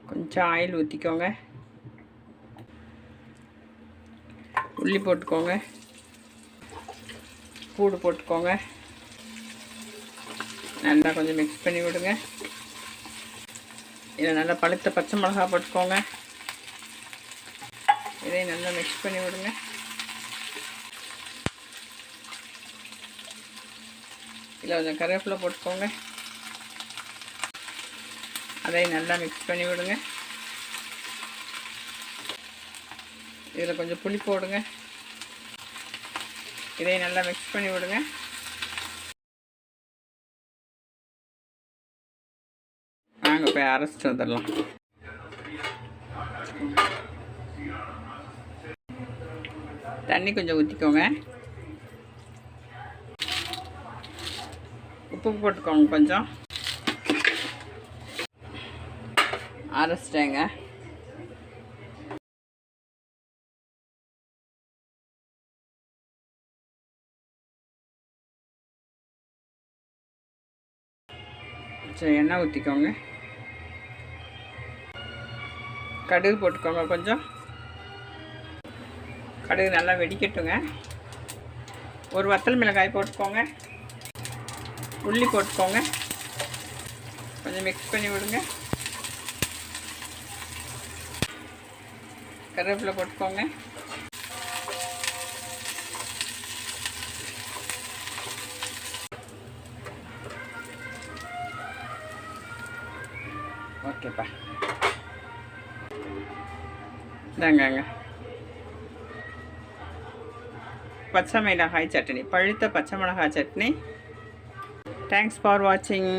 கொஞ்சம் ஆயில் ஊற்றிக்கோங்க. உள்ளி போட்டுக்கோங்க. பூடு போட்டுக்கோங்க. நல்லா கொஞ்சம் மிக்ஸ் பண்ணி விடுங்க. இதில் நல்லா பழுத்த பச்சை மிளகா போட்டுக்கோங்க. இதையும் நல்லா மிக்ஸ் பண்ணி விடுங்க. இதில் கொஞ்சம் கருவேப்பிலை போட்டுக்கோங்க. அதையும் நல்லா மிக்ஸ் பண்ணி விடுங்க. இதில் கொஞ்சம் புளி போடுங்க. இதையும் நல்லா மிக்ஸ் பண்ணி விடுங்க. வாங்க போய் அரைச்சிட்டு வந்துடலாம். தண்ணி கொஞ்சம் ஊற்றிக்கோங்க. உப்பு போட்டுக்கோங்க. கொஞ்சம் அரைச்சிட்டேங்க. சரி, எண்ணெய் ஊற்றிக்கோங்க. கடுகு போட்டுக்கோங்க. கொஞ்சம் கடுகு நல்லா வெடிக்கட்டுங்க. ஒரு வத்தல் மிளகாய் போட்டுக்கோங்க. உள்ளி போட்டுக்கோங்க. கொஞ்சம் மிக்ஸ் பண்ணி விடுங்க. கருவேப்பிலை போட்டுக்கோங்க. ஓகேப்பா, இந்தாங்க பச்சை மிளகாய் சட்னி, பழுத்த பச்சை மிளகாய் சட்னி. தேங்க்ஸ் ஃபார் வாட்சிங்.